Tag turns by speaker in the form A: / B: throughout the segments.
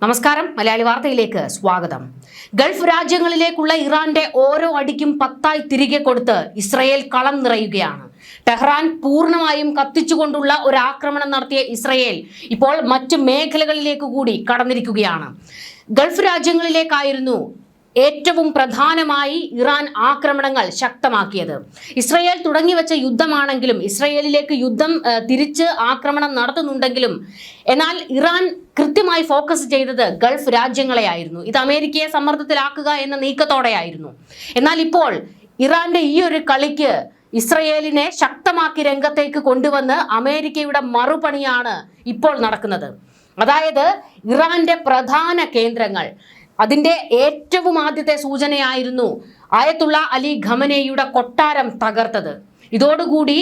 A: നമസ്കാരം, മലയാളി വാർത്തയിലേക്ക് സ്വാഗതം. ഗൾഫ് രാജ്യങ്ങളിലേക്കുള്ള ഇറാന്റെ ഓരോ അടിക്കും 10 തിരികെ കൊടുത്ത് ഇസ്രയേൽ കളം നിറയുകയാണ്. ടെഹ്റാൻ പൂർണ്ണമായും കത്തിച്ചുകൊണ്ടുള്ള ഒരു ആക്രമണം നടത്തിയ ഇസ്രയേൽ ഇപ്പോൾ മറ്റ് മേഖലകളിലേക്ക് കൂടി കടന്നിരിക്കുകയാണ്. ഗൾഫ് രാജ്യങ്ങളിലേക്കായിരുന്നു ഏറ്റവും പ്രധാനമായി ഇറാൻ ആക്രമണങ്ങൾ ശക്തമാക്കിയത്. ഇസ്രയേൽ തുടങ്ങിവെച്ച യുദ്ധമാണെങ്കിലും ഇസ്രയേലിലേക്ക് യുദ്ധം തിരിച്ച് ആക്രമണം നടത്തുന്നുണ്ടെങ്കിലും എന്നാൽ ഇറാൻ കൃത്യമായി ഫോക്കസ് ചെയ്തത് ഗൾഫ് രാജ്യങ്ങളെയായിരുന്നു. ഇത് അമേരിക്കയെ സമ്മർദ്ദത്തിലാക്കുക എന്ന നീക്കത്തോടെയായിരുന്നു. എന്നാൽ ഇപ്പോൾ ഇറാന്റെ ഈ ഒരു കളിക്ക് ഇസ്രയേലിനെ ശക്തമാക്കി രംഗത്തേക്ക് കൊണ്ടുവന്ന് അമേരിക്കയുടെ മറുപണിയാണ് ഇപ്പോൾ നടക്കുന്നത്. അതായത് ഇറാന്റെ പ്രധാന കേന്ദ്രങ്ങൾ, അതിന്റെ ഏറ്റവും ആദ്യത്തെ സൂചനയായിരുന്നു ആയത്തുള്ള അലി ഖമനേയുടെ കൊട്ടാരം തകർത്തത്. ഇതോടുകൂടി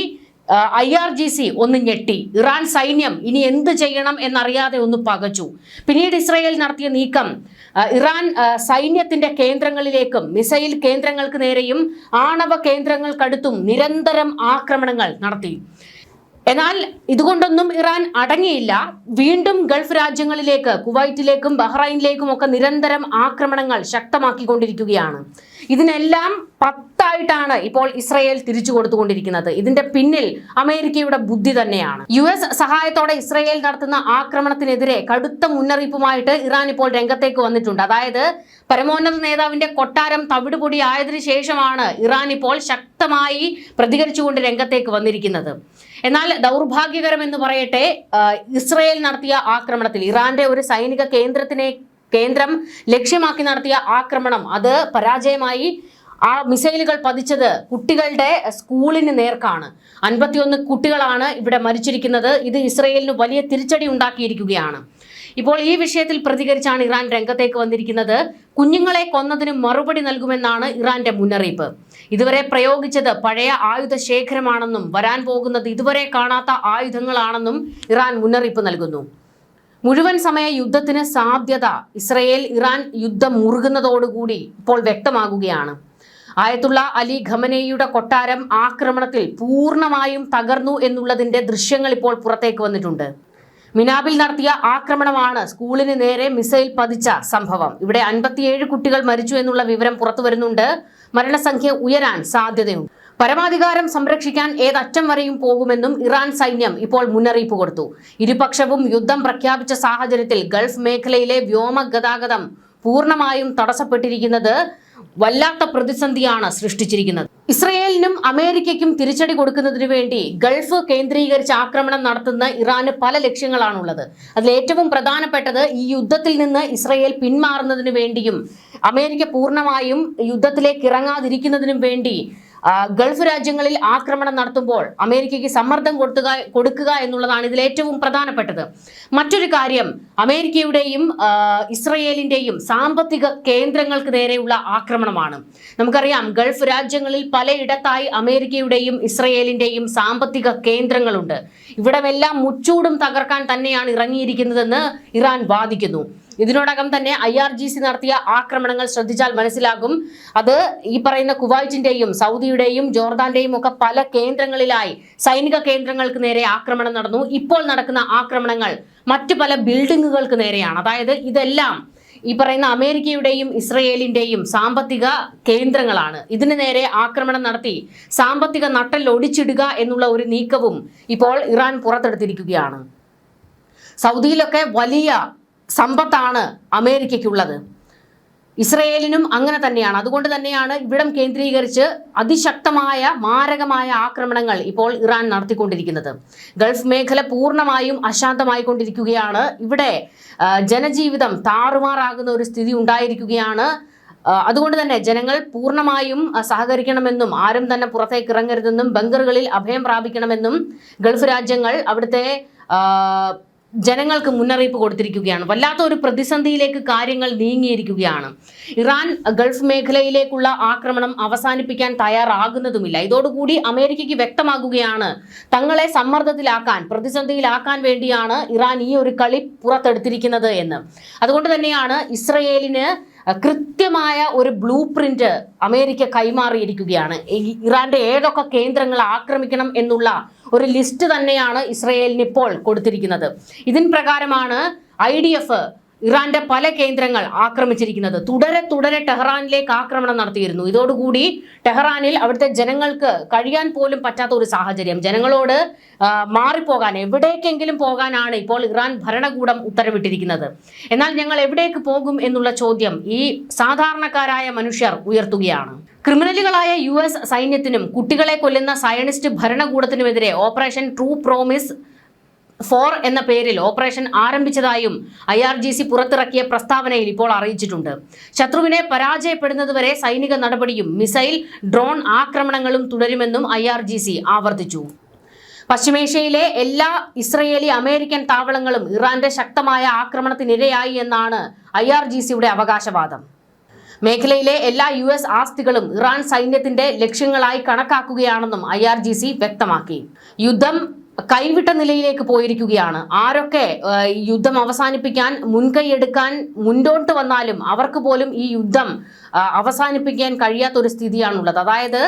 A: IRGC ഒന്ന് ഞെട്ടി. ഇറാൻ സൈന്യം ഇനി എന്ത് ചെയ്യണം എന്നറിയാതെ ഒന്ന് പകച്ചു. പിന്നീട് ഇസ്രയേൽ നടത്തിയ നീക്കം ഇറാൻ സൈന്യത്തിന്റെ കേന്ദ്രങ്ങളിലേക്കും മിസൈൽ കേന്ദ്രങ്ങൾക്ക് നേരെയും ആണവ കേന്ദ്രങ്ങൾക്കടുത്തും നിരന്തരം ആക്രമണങ്ങൾ നടത്തി. എന്നാൽ ഇതുകൊണ്ടൊന്നും ഇറാൻ അടങ്ങിയില്ല. വീണ്ടും ഗൾഫ് രാജ്യങ്ങളിലേക്ക്, കുവൈറ്റിലേക്കും ബഹ്റൈനിലേക്കും ഒക്കെ നിരന്തരം ആക്രമണങ്ങൾ ശക്തമാക്കിക്കൊണ്ടിരിക്കുകയാണ്. ഇതിനെല്ലാം 10 ഇപ്പോൾ ഇസ്രയേൽ തിരിച്ചു കൊടുത്തുകൊണ്ടിരിക്കുന്നത്. ഇതിന്റെ പിന്നിൽ അമേരിക്കയുടെ ബുദ്ധി തന്നെയാണ്. US സഹായത്തോടെ ഇസ്രയേൽ നടത്തുന്ന ആക്രമണത്തിനെതിരെ കടുത്ത മുന്നറിയിപ്പുമായിട്ട് ഇറാൻ ഇപ്പോൾ രംഗത്തേക്ക് വന്നിട്ടുണ്ട്. അതായത് പരമോന്നത നേതാവിന്റെ കൊട്ടാരം തവിടുപൊടി ആയതിനു ശേഷമാണ് ഇറാൻ ഇപ്പോൾ ശക്തമായി പ്രതികരിച്ചുകൊണ്ട് രംഗത്തേക്ക് വന്നിരിക്കുന്നത്. എന്നാൽ ദൗർഭാഗ്യകരം എന്ന് പറയട്ടെ, ഇസ്രയേൽ നടത്തിയ ആക്രമണത്തിൽ ഇറാന്റെ ഒരു സൈനിക കേന്ദ്രം ലക്ഷ്യമാക്കി നടത്തിയ ആക്രമണം അത് പരാജയമായി. ആ മിസൈലുകൾ പതിച്ചത് കുട്ടികളുടെ സ്കൂളിന് നേർക്കാണ്. 51 കുട്ടികളാണ് ഇവിടെ മരിച്ചിരിക്കുന്നത്. ഇത് ഇസ്രയേലിന് വലിയ തിരിച്ചടി ഉണ്ടാക്കിയിരിക്കുകയാണ്. ഇപ്പോൾ ഈ വിഷയത്തിൽ പ്രതികരിച്ചാണ് ഇറാൻ രംഗത്തേക്ക് വന്നിരിക്കുന്നത്. കുഞ്ഞുങ്ങളെ കൊന്നതിന് മറുപടി നൽകുമെന്നാണ് ഇറാന്റെ മുന്നറിയിപ്പ്. ഇതുവരെ പ്രയോഗിച്ചത് പഴയ ആയുധ ശേഖരമാണെന്നും വരാൻ പോകുന്നത് ഇതുവരെ കാണാത്ത ആയുധങ്ങളാണെന്നും ഇറാൻ മുന്നറിയിപ്പ് നൽകുന്നു. മുഴുവൻ സമയ യുദ്ധത്തിന് സാധ്യത ഇസ്രയേൽ ഇറാൻ യുദ്ധം മുറുകുന്നതോടുകൂടി ഇപ്പോൾ വ്യക്തമാകുകയാണ്. ആയത്തുള്ള അലി ഖമനേയുടെ കൊട്ടാരം ആക്രമണത്തിൽ പൂർണ്ണമായും തകർന്നു എന്നുള്ളതിന്റെ ദൃശ്യങ്ങൾ ഇപ്പോൾ പുറത്തേക്ക് വന്നിട്ടുണ്ട്. മിനാബിൽ നടത്തിയ ആക്രമണമാണ് സ്കൂളിന് നേരെ മിസൈൽ പതിച്ച സംഭവം. ഇവിടെ 57 കുട്ടികൾ മരിച്ചു എന്നുള്ള വിവരം പുറത്തു വരുന്നുണ്ട്. മരണസംഖ്യ ഉയരാൻ സാധ്യതയുണ്ട്. പരമാധികാരം സംരക്ഷിക്കാൻ ഏതറ്റം വരെയും പോകുമെന്നും ഇറാൻ സൈന്യം ഇപ്പോൾ മുന്നറിയിപ്പ് കൊടുത്തു. ഇരുപക്ഷവും യുദ്ധം പ്രഖ്യാപിച്ച സാഹചര്യത്തിൽ ഗൾഫ് മേഖലയിലെ വ്യോമ ഗതാഗതം പൂർണ്ണമായും തടസ്സപ്പെട്ടിരിക്കുന്നത് വല്ലാത്ത പ്രതിസന്ധിയാണ് സൃഷ്ടിച്ചിരിക്കുന്നത്. ഇസ്രയേലിനും അമേരിക്കയ്ക്കും തിരിച്ചടി കൊടുക്കുന്നതിനു വേണ്ടി ഗൾഫ് കേന്ദ്രീകരിച്ച് ആക്രമണം നടത്തുന്ന ഇറാന് പല ലക്ഷ്യങ്ങളാണുള്ളത്. അതിൽ ഏറ്റവും പ്രധാനപ്പെട്ടത് ഈ യുദ്ധത്തിൽ നിന്ന് ഇസ്രയേൽ പിന്മാറുന്നതിന് വേണ്ടിയും അമേരിക്ക പൂർണ്ണമായും യുദ്ധത്തിലേക്ക് ഇറങ്ങാതിരിക്കുന്നതിനും വേണ്ടി ഗൾഫ് രാജ്യങ്ങളിൽ ആക്രമണം നടത്തുമ്പോൾ അമേരിക്കയ്ക്ക് സമ്മർദ്ദം കൊടുക്കുക എന്നുള്ളതാണ് ഇതിൽ ഏറ്റവും പ്രധാനപ്പെട്ടത്. മറ്റൊരു കാര്യം അമേരിക്കയുടെയും ഇസ്രയേലിന്റെയും സാമ്പത്തിക കേന്ദ്രങ്ങൾക്ക് നേരെയുള്ള ആക്രമണമാണ്. നമുക്കറിയാം, ഗൾഫ് രാജ്യങ്ങളിൽ പലയിടത്തായി അമേരിക്കയുടെയും ഇസ്രയേലിന്റെയും സാമ്പത്തിക കേന്ദ്രങ്ങളുണ്ട്. ഇവിടമെല്ലാം മുച്ചൂടും തകർക്കാൻ തന്നെയാണ് ഇറങ്ങിയിരിക്കുന്നതെന്ന് ഇറാൻ വാദിക്കുന്നു. ഇതിനോടകം തന്നെ IRGC നടത്തിയ ആക്രമണങ്ങൾ ശ്രദ്ധിച്ചാൽ മനസ്സിലാകും. അത് ഈ പറയുന്ന കുവൈറ്റിന്റെയും സൗദിയുടെയും ജോർദാന്റെയും ഒക്കെ പല കേന്ദ്രങ്ങളിലായി സൈനിക കേന്ദ്രങ്ങൾക്ക് നേരെ ആക്രമണം നടന്നു. ഇപ്പോൾ നടക്കുന്ന ആക്രമണങ്ങൾ മറ്റു പല ബിൽഡിങ്ങുകൾക്ക് നേരെയാണ്. അതായത് ഇതെല്ലാം ഈ പറയുന്ന അമേരിക്കയുടെയും ഇസ്രയേലിന്റെയും സാമ്പത്തിക കേന്ദ്രങ്ങളാണ്. ഇതിന് നേരെ ആക്രമണം നടത്തി സാമ്പത്തിക നട്ടെല്ല് ഒടിച്ചിടുക എന്നുള്ള ഒരു നീക്കവും ഇപ്പോൾ ഇറാൻ പുറത്തെടുത്തിരിക്കുകയാണ്. സൗദിയിലൊക്കെ വലിയ സമ്പത്താണ് അമേരിക്കയ്ക്കുള്ളത്. ഇസ്രയേലിനും അങ്ങനെ തന്നെയാണ്. അതുകൊണ്ട് തന്നെയാണ് ഇവിടം കേന്ദ്രീകരിച്ച് അതിശക്തമായ മാരകമായ ആക്രമണങ്ങൾ ഇപ്പോൾ ഇറാൻ നടത്തിക്കൊണ്ടിരിക്കുന്നത്. ഗൾഫ് മേഖല പൂർണ്ണമായും അശാന്തമായിക്കൊണ്ടിരിക്കുകയാണ്. ഇവിടെ ജനജീവിതം താറുമാറാകുന്ന ഒരു സ്ഥിതി ഉണ്ടായിരിക്കുകയാണ്. അതുകൊണ്ട് തന്നെ ജനങ്ങൾ പൂർണ്ണമായും സഹകരിക്കണമെന്നും ആരും തന്നെ പുറത്തേക്ക് ഇറങ്ങരുതെന്നും ബങ്കറുകളിൽ അഭയം പ്രാപിക്കണമെന്നും ഗൾഫ് രാജ്യങ്ങൾ അവിടുത്തെ ജനങ്ങൾക്ക് മുന്നറിയിപ്പ് കൊടുത്തിരിക്കുകയാണ്. വല്ലാത്ത ഒരു പ്രതിസന്ധിയിലേക്ക് കാര്യങ്ങൾ നീങ്ങിയിരിക്കുകയാണ്. ഇറാൻ ഗൾഫ് മേഖലയിലേക്കുള്ള ആക്രമണം അവസാനിപ്പിക്കാൻ തയ്യാറാകുന്നതുമില്ല. ഇതോടുകൂടി അമേരിക്കയ്ക്ക് വ്യക്തമാകുകയാണ് തങ്ങളെ സമ്മർദ്ദത്തിലാക്കാൻ, പ്രതിസന്ധിയിലാക്കാൻ വേണ്ടിയാണ് ഇറാൻ ഈ ഒരു കളി പുറത്തെടുത്തിരിക്കുന്നത് എന്ന്. അതുകൊണ്ട് തന്നെയാണ് ഇസ്രയേലിന് കൃത്യമായ ഒരു ബ്ലൂ പ്രിന്റ് അമേരിക്ക കൈമാറിയിരിക്കുകയാണ്. ഇറാന്റെ ഏതൊക്കെ കേന്ദ്രങ്ങൾ ആക്രമിക്കണം എന്നുള്ള ഒരു ലിസ്റ്റ് തന്നെയാണ് ഇസ്രയേലിന് ഇപ്പോൾ കൊടുത്തിരിക്കുന്നത്. ഇതിൻ പ്രകാരമാണ് IDF ഇറാന്റെ പല കേന്ദ്രങ്ങൾ ആക്രമിച്ചിരിക്കുന്നത്. തുടരെ ടെഹ്റാനിലേക്ക് ആക്രമണം നടത്തിയിരുന്നു. ഇതോടുകൂടി ടെഹ്റാനിൽ അവിടുത്തെ ജനങ്ങൾക്ക് കഴിയാൻ പോലും പറ്റാത്ത ഒരു സാഹചര്യം. ജനങ്ങളോട് മാറിപ്പോകാൻ, എവിടേക്കെങ്കിലും പോകാനാണ് ഇപ്പോൾ ഇറാൻ ഭരണകൂടം ഉത്തരവിട്ടിരിക്കുന്നത്. എന്നാൽ ഞങ്ങൾ എവിടേക്ക് പോകും എന്നുള്ള ചോദ്യം ഈ സാധാരണക്കാരായ മനുഷ്യർ ഉയർത്തുകയാണ്. ക്രിമിനലുകളായ US സൈന്യത്തിനും കുട്ടികളെ കൊല്ലുന്ന സയനിസ്റ്റ് ഭരണകൂടത്തിനുമെതിരെ ഓപ്പറേഷൻ ട്രൂ പ്രോമിസ് 4 എന്ന പേരിൽ ഓപ്പറേഷൻ ആരംഭിച്ചതായും IRGC പുറത്തിറക്കിയ പ്രസ്താവനയിൽ ഇപ്പോൾ അറിയിച്ചിട്ടുണ്ട്. ശത്രുവിനെ പരാജയപ്പെടുന്നതുവരെ സൈനിക നടപടിയും മിസൈൽ, ഡ്രോൺ ആക്രമണങ്ങളും തുടരുമെന്നും IRGC ആവർത്തിച്ചു. പശ്ചിമേഷ്യയിലെ എല്ലാ ഇസ്രയേലി അമേരിക്കൻ താവളങ്ങളും ഇറാന്റെ ശക്തമായ ആക്രമണത്തിനിരയായി എന്നാണ് IRGCയുടെ അവകാശവാദം. മേഖലയിലെ എല്ലാ US ആസ്തികളും ഇറാൻ സൈന്യത്തിന്റെ ലക്ഷ്യങ്ങളായി കണക്കാക്കുകയാണെന്നും IRGC വ്യക്തമാക്കി. യുദ്ധം കൈവിട്ട നിലയിലേക്ക് പോയിരിക്കുകയാണ്. ആരൊക്കെ യുദ്ധം അവസാനിപ്പിക്കാൻ മുൻകൈയെടുക്കാൻ മുന്നോട്ട് വന്നാലും അവർക്ക് പോലും ഈ യുദ്ധം അവസാനിപ്പിക്കാൻ കഴിയാത്തൊരു സ്ഥിതിയാണുള്ളത്. അതായത്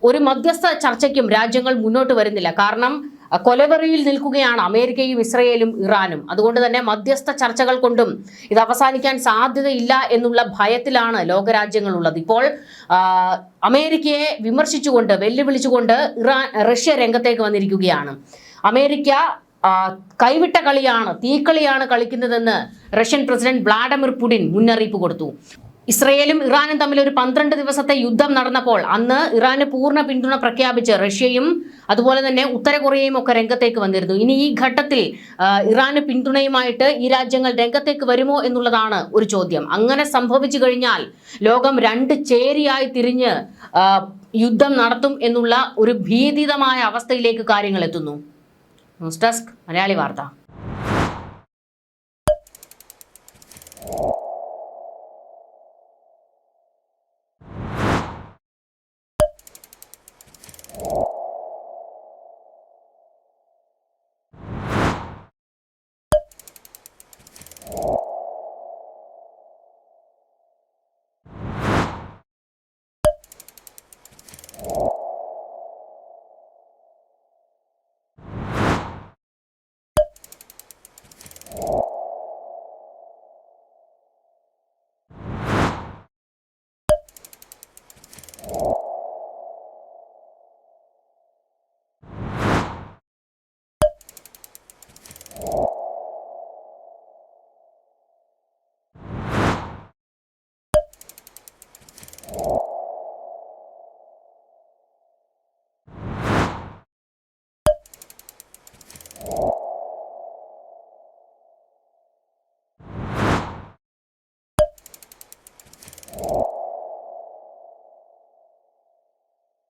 A: ഒരു മധ്യസ്ഥ ചർച്ചയ്ക്കും രാജ്യങ്ങൾ മുന്നോട്ട് വരുന്നില്ല. കാരണം കൊലവെറിയിൽ നിൽക്കുകയാണ് അമേരിക്കയും ഇസ്രയേലും ഇറാനും. അതുകൊണ്ട് തന്നെ മധ്യസ്ഥ ചർച്ചകൾ കൊണ്ടും ഇത് അവസാനിക്കാൻ സാധ്യതയില്ല എന്നുള്ള ഭയത്തിലാണ് ലോകരാജ്യങ്ങളുള്ളത്. ഇപ്പോൾ അമേരിക്കയെ വിമർശിച്ചുകൊണ്ട്, വെല്ലുവിളിച്ചുകൊണ്ട് റഷ്യ രംഗത്തേക്ക് വന്നിരിക്കുകയാണ്. അമേരിക്ക കൈവിട്ട കളിയാണ്, തീക്കളിയാണ് കളിക്കുന്നതെന്ന് റഷ്യൻ പ്രസിഡന്റ് വ്ളാഡിമിർ പുടിൻ മുന്നറിയിപ്പ് കൊടുത്തു. ഇസ്രയേലും ഇറാനും തമ്മിൽ ഒരു 12 ദിവസത്തെ യുദ്ധം നടന്നപ്പോൾ അന്ന് ഇറാന് പൂർണ്ണ പിന്തുണ പ്രഖ്യാപിച്ച് റഷ്യയും അതുപോലെ തന്നെ ഉത്തര കൊറിയയും ഒക്കെ രംഗത്തേക്ക് വന്നിരുന്നു. ഇനി ഈ ഘട്ടത്തിൽ ഇറാന് പിന്തുണയുമായിട്ട് ഈ രാജ്യങ്ങൾ രംഗത്തേക്ക് വരുമോ എന്നുള്ളതാണ് ഒരു ചോദ്യം. അങ്ങനെ സംഭവിച്ചു കഴിഞ്ഞാൽ ലോകം 2 ചേരിയായി തിരിഞ്ഞ് യുദ്ധം നടത്തും എന്നുള്ള ഒരു ഭീതിതമായ അവസ്ഥയിലേക്ക് കാര്യങ്ങൾ എത്തുന്നു. ന്യൂസ് ഡെസ്ക് മലയാളി വാർത്ത.